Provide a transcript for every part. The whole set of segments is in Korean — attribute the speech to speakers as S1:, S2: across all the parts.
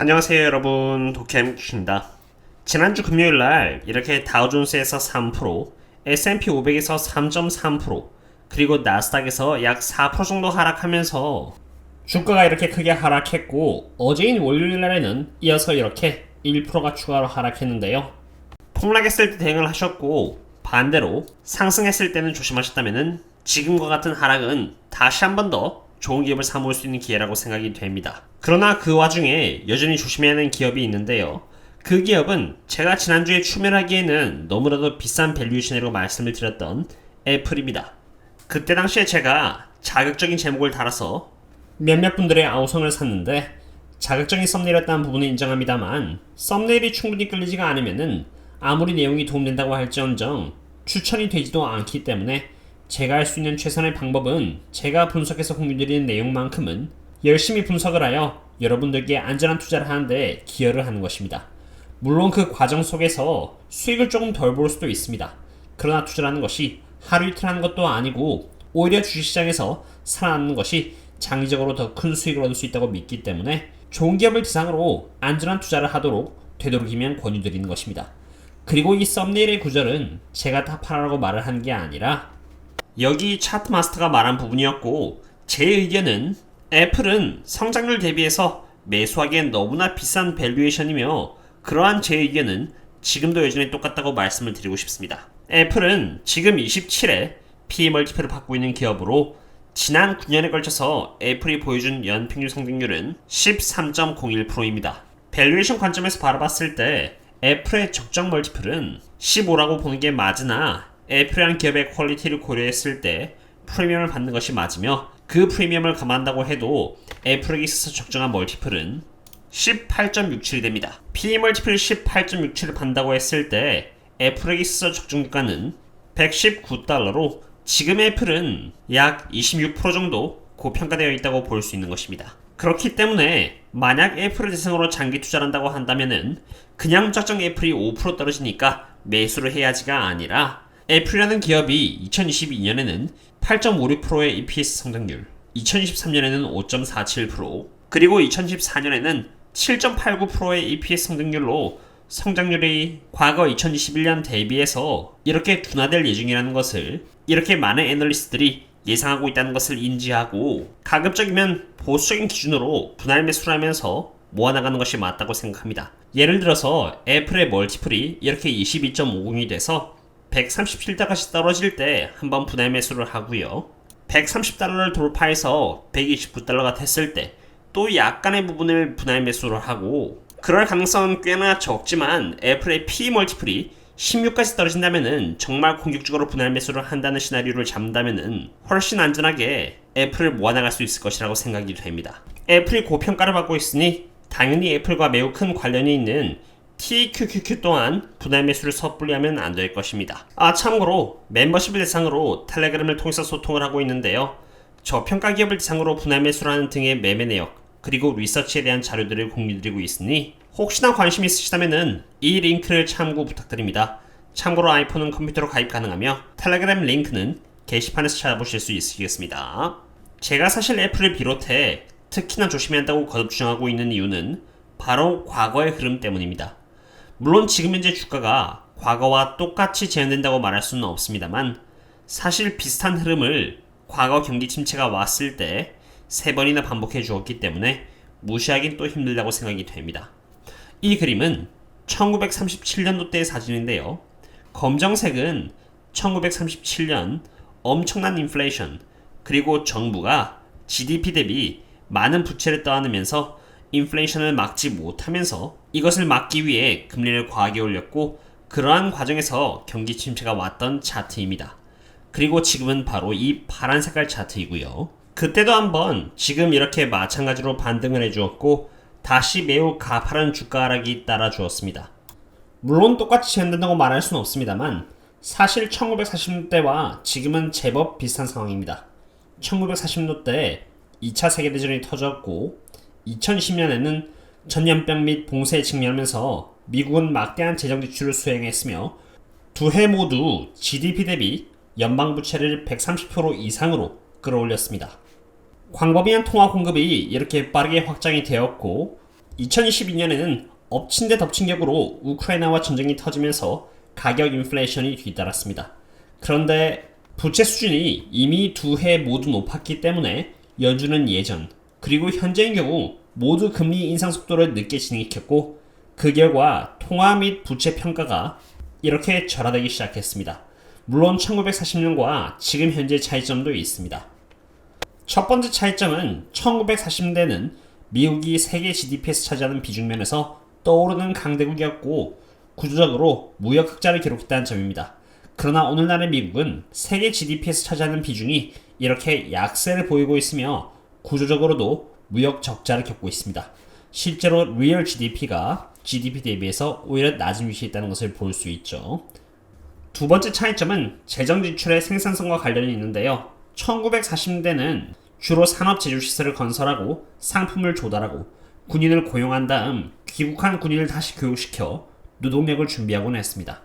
S1: 안녕하세요 여러분, 도캠입니다. 지난주 금요일날 이렇게 다우존스에서 3%, S&P 500에서 3.3%, 그리고 나스닥에서 약 4% 정도 하락하면서 주가가 이렇게 크게 하락했고, 어제인 월요일날에는 이어서 이렇게 1%가 추가로 하락했는데요. 폭락했을 때 대응을 하셨고, 반대로 상승했을 때는 조심하셨다면 지금과 같은 하락은 다시 한 번 더 좋은 기업을 사모을 수 있는 기회라고 생각이 됩니다. 그러나 그 와중에 여전히 조심해야 하는 기업이 있는데요. 그 기업은 제가 지난주에 추멸하기에는 너무나도 비싼 밸류에이션이라고 말씀을 드렸던 애플입니다. 그때 당시에 제가 자극적인 제목을 달아서 몇몇 분들의 아우성을 샀는데, 자극적인 썸네일이었다는 부분은 인정합니다만 썸네일이 충분히 끌리지가 않으면은 아무리 내용이 도움된다고 할지언정 추천이 되지도 않기 때문에 제가 할 수 있는 최선의 방법은 제가 분석해서 공유드리는 내용만큼은 열심히 분석을 하여 여러분들께 안전한 투자를 하는데 기여를 하는 것입니다. 물론 그 과정 속에서 수익을 조금 덜 볼 수도 있습니다. 그러나 투자라는 것이 하루 이틀 하는 것도 아니고, 오히려 주식시장에서 살아남는 것이 장기적으로 더 큰 수익을 얻을 수 있다고 믿기 때문에 좋은 기업을 대상으로 안전한 투자를 하도록 되도록이면 권유드리는 것입니다. 그리고 이 썸네일의 구절은 제가 다 팔아라고 말을 한 게 아니라 여기 차트 마스터가 말한 부분이었고, 제 의견은 애플은 성장률 대비해서 매수하기엔 너무나 비싼 밸류에이션이며, 그러한 제 의견은 지금도 여전히 똑같다고 말씀을 드리고 싶습니다. 애플은 지금 27에 PE 멀티플을 받고 있는 기업으로 지난 9년에 걸쳐서 애플이 보여준 연평균 성장률은 13.01%입니다. 밸류에이션 관점에서 바라봤을 때 애플의 적정 멀티플은 15라고 보는 게 맞으나, 애플이라는 기업의 퀄리티를 고려했을 때 프리미엄을 받는 것이 맞으며, 그 프리미엄을 감안한다고 해도 애플에게 있어서 적정한 멀티플은 18.67이 됩니다. PE 멀티플 18.67을 받는다고 했을 때 애플에게 있어서 적정 주가는 119달러로 지금 애플은 약 26% 정도 고평가되어 있다고 볼 수 있는 것입니다. 그렇기 때문에 만약 애플을 대상으로 장기 투자를 한다고 한다면은 그냥 적정 애플이 5% 떨어지니까 매수를 해야지가 아니라, 애플이라는 기업이 2022년에는 8.56%의 EPS 성장률, 2023년에는 5.47%, 그리고 2024년에는 7.89%의 EPS 성장률로 성장률이 과거 2021년 대비해서 이렇게 둔화될 예정이라는 것을 이렇게 많은 애널리스트들이 예상하고 있다는 것을 인지하고, 가급적이면 보수적인 기준으로 분할 매수를 하면서 모아나가는 것이 맞다고 생각합니다. 예를 들어서 애플의 멀티플이 이렇게 22.50이 돼서 137달러까지 떨어질 때 한번 분할 매수를 하고요. 130달러를 돌파해서 129달러가 됐을 때 또 약간의 부분을 분할 매수를 하고, 그럴 가능성은 꽤나 적지만 애플의 PE 멀티플이 16까지 떨어진다면은 정말 공격적으로 분할 매수를 한다는 시나리오를 잡는다면은 훨씬 안전하게 애플을 모아나갈 수 있을 것이라고 생각이 됩니다. 애플이 고평가를 받고 있으니 당연히 애플과 매우 큰 관련이 있는 TQQQ 또한 분할 매수를 섣불리 하면 안 될 것입니다. 참고로 멤버십을 대상으로 텔레그램을 통해서 소통을 하고 있는데요. 저평가 기업을 대상으로 분할 매수를 하는 등의 매매 내역, 그리고 리서치에 대한 자료들을 공유드리고 있으니 혹시나 관심 있으시다면 이 링크를 참고 부탁드립니다. 참고로 아이폰은 컴퓨터로 가입 가능하며 텔레그램 링크는 게시판에서 찾아보실 수 있으시겠습니다. 제가 사실 애플을 비롯해 특히나 조심해야 한다고 거듭 주장하고 있는 이유는 바로 과거의 흐름 때문입니다. 물론 지금 현재 주가가 과거와 똑같이 재현된다고 말할 수는 없습니다만, 사실 비슷한 흐름을 과거 경기 침체가 왔을 때 3번이나 반복해 주었기 때문에 무시하긴 또 힘들다고 생각이 됩니다. 이 그림은 1937년도 때의 사진인데요. 검정색은 1937년 엄청난 인플레이션, 그리고 정부가 GDP 대비 많은 부채를 떠안으면서 인플레이션을 막지 못하면서 이것을 막기 위해 금리를 과하게 올렸고, 그러한 과정에서 경기 침체가 왔던 차트입니다. 그리고 지금은 바로 이 파란 색깔 차트이고요. 그때도 한번 지금 이렇게 마찬가지로 반등을 해주었고, 다시 매우 가파른 주가 하락이 따라주었습니다. 물론 똑같이 재현된다고 말할 수는 없습니다만, 사실 1940년대와 지금은 제법 비슷한 상황입니다. 1940년도 때 2차 세계대전이 터졌고, 2020년에는 전염병 및 봉쇄에 직면하면서 미국은 막대한 재정 지출을 수행했으며, 두 해 모두 GDP 대비 연방부채를 130% 이상으로 끌어올렸습니다. 광범위한 통화 공급이 이렇게 빠르게 확장이 되었고, 2022년에는 엎친 데 덮친 격으로 우크라이나와 전쟁이 터지면서 가격 인플레이션이 뒤따랐습니다. 그런데 부채 수준이 이미 두 해 모두 높았기 때문에 연준은 예전 그리고 현재인 경우 모두 금리 인상 속도를 늦게 진행시켰고 그 결과 통화 및 부채 평가가 이렇게 절하되기 시작했습니다. 물론 1940년과 지금 현재 차이점도 있습니다. 첫 번째 차이점은 1940년대는 미국이 세계 GDP에서 차지하는 비중 면에서 떠오르는 강대국이었고 구조적으로 무역 흑자를 기록했다는 점입니다. 그러나 오늘날의 미국은 세계 GDP에서 차지하는 비중이 이렇게 약세를 보이고 있으며 구조적으로도 무역 적자를 겪고 있습니다. 실제로 리얼 GDP가 GDP 대비해서 오히려 낮은 위치에 있다는 것을 볼 수 있죠. 두 번째 차이점은 재정 지출의 생산성과 관련이 있는데요. 1940년대는 주로 산업 제조시설을 건설하고 상품을 조달하고 군인을 고용한 다음 귀국한 군인을 다시 교육시켜 노동력을 준비하곤 했습니다.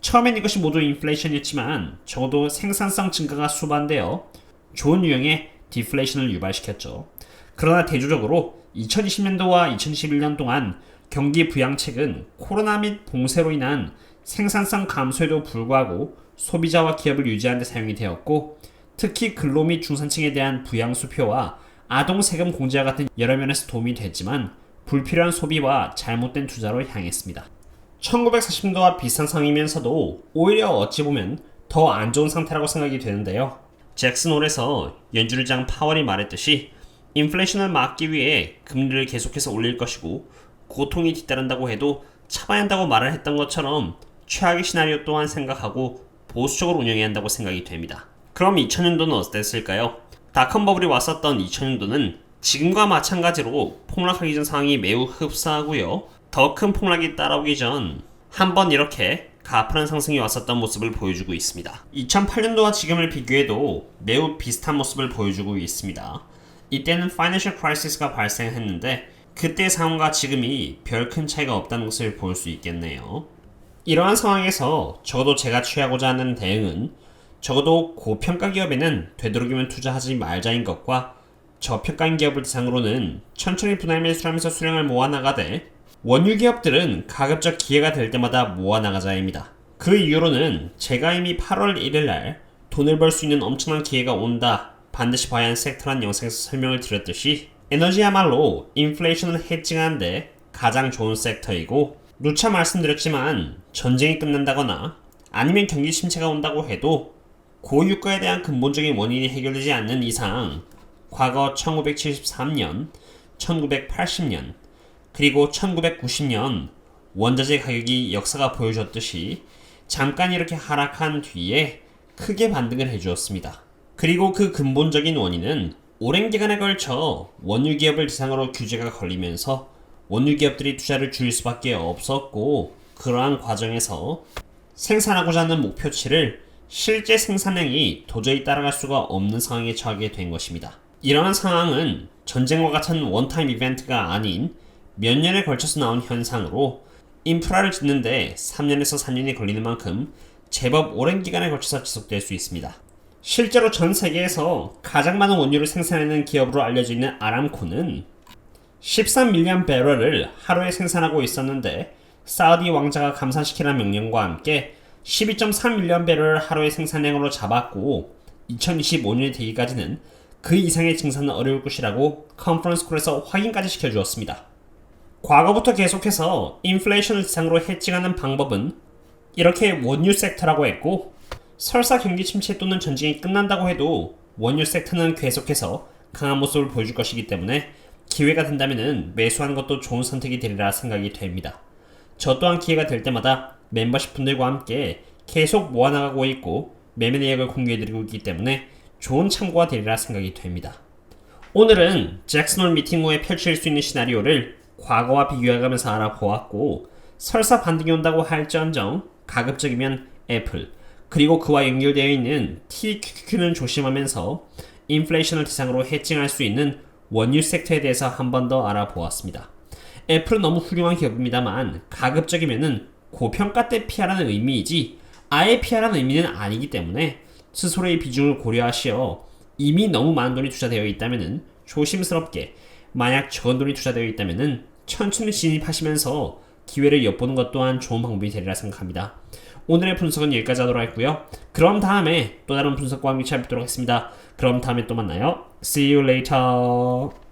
S1: 처음엔 이것이 모두 인플레이션이었지만 적어도 생산성 증가가 수반되어 좋은 유형의 디플레이션을 유발시켰죠. 그러나 대조적으로 2020년도와 2021년 동안 경기 부양책은 코로나 및 봉쇄로 인한 생산성 감소에도 불구하고 소비자와 기업을 유지하는 데 사용이 되었고 특히 근로 및 중산층에 대한 부양수표와 아동 세금 공제와 같은 여러 면에서 도움이 됐지만 불필요한 소비와 잘못된 투자로 향했습니다. 1940년도와 비슷한 상황이면서도 오히려 어찌 보면 더 안 좋은 상태라고 생각이 되는데요. 잭슨 홀에서 연준의장 파월이 말했듯이 인플레이션을 막기 위해 금리를 계속해서 올릴 것이고 고통이 뒤따른다고 해도 참아야 한다고 말을 했던 것처럼 최악의 시나리오 또한 생각하고 보수적으로 운영해야 한다고 생각이 됩니다. 그럼 2000년도는 어땠을까요? 닷컴 버블이 왔었던 2000년도는 지금과 마찬가지로 폭락하기 전 상황이 매우 흡사하고요. 더 큰 폭락이 따라오기 전 한번 이렇게 가파른 상승이 왔었던 모습을 보여주고 있습니다. 2008년도와 지금을 비교해도 매우 비슷한 모습을 보여주고 있습니다. 이때는 파이낸셜 크라이시스가 발생했는데 그때 상황과 지금이 별 큰 차이가 없다는 것을 볼 수 있겠네요. 이러한 상황에서 적어도 제가 취하고자 하는 대응은 적어도 고평가 기업에는 되도록이면 투자하지 말자인 것과 저평가인 기업을 대상으로는 천천히 분할 매수하면서 수량을 모아나가되 원유 기업들은 가급적 기회가 될 때마다 모아나가자입니다. 그 이유로는 제가 이미 8월 1일날 돈을 벌 수 있는 엄청난 기회가 온다 반드시 봐야 하는 섹터란 영상에서 설명을 드렸듯이 에너지야말로 인플레이션을 해칭하는데 가장 좋은 섹터이고 누차 말씀드렸지만 전쟁이 끝난다거나 아니면 경기 침체가 온다고 해도 고유가에 대한 근본적인 원인이 해결되지 않는 이상 과거 1973년, 1980년, 그리고 1990년 원자재 가격이 역사가 보여줬듯이 잠깐 이렇게 하락한 뒤에 크게 반등을 해주었습니다. 그리고 그 근본적인 원인은 오랜 기간에 걸쳐 원유 기업을 대상으로 규제가 걸리면서 원유 기업들이 투자를 줄일 수밖에 없었고 그러한 과정에서 생산하고자 하는 목표치를 실제 생산량이 도저히 따라갈 수가 없는 상황에 처하게 된 것입니다. 이러한 상황은 전쟁과 같은 원타임 이벤트가 아닌 몇 년에 걸쳐서 나온 현상으로 인프라를 짓는데 3년에서 4년이 걸리는 만큼 제법 오랜 기간에 걸쳐서 지속될 수 있습니다. 실제로 전 세계에서 가장 많은 원유를 생산하는 기업으로 알려져 있는 아람코는 13밀리언 배럴을 하루에 생산하고 있었는데 사우디 왕자가 감산시키라는 명령과 함께 12.3밀리언 배럴을 하루의 생산량으로 잡았고 2025년이 되기까지는 그 이상의 증산은 어려울 것이라고 컨퍼런스 콜에서 확인까지 시켜주었습니다. 과거부터 계속해서 인플레이션을 대상으로 해칭하는 방법은 이렇게 원유 섹터라고 했고 설사 경기 침체 또는 전쟁이 끝난다고 해도 원유 섹터는 계속해서 강한 모습을 보여줄 것이기 때문에 기회가 된다면 매수하는 것도 좋은 선택이 되리라 생각이 됩니다. 저 또한 기회가 될 때마다 멤버십 분들과 함께 계속 모아나가고 있고 매매 내역을 공유해드리고 있기 때문에 좋은 참고가 되리라 생각이 됩니다. 오늘은 잭슨홀 미팅 후에 펼칠 수 있는 시나리오를 과거와 비교해가면서 알아보았고 설사 반등이 온다고 할지언정 가급적이면 애플 그리고 그와 연결되어 있는 TQQQ는 조심하면서 인플레이션을 대상으로 해칭할 수 있는 원유 섹터에 대해서 한 번 더 알아보았습니다. 애플은 너무 훌륭한 기업입니다만 가급적이면 고평가 때 피하라는 의미이지 아예 피하라는 의미는 아니기 때문에 스스로의 비중을 고려하시어 이미 너무 많은 돈이 투자되어 있다면 조심스럽게 만약 적은 돈이 투자되어 있다면 천천히 진입하시면서 기회를 엿보는 것 또한 좋은 방법이 되리라 생각합니다. 오늘의 분석은 여기까지 하도록 하겠고요. 그럼 다음에 또 다른 분석과 함께 찾아뵙도록 하겠습니다. 그럼 다음에 또 만나요. See you later.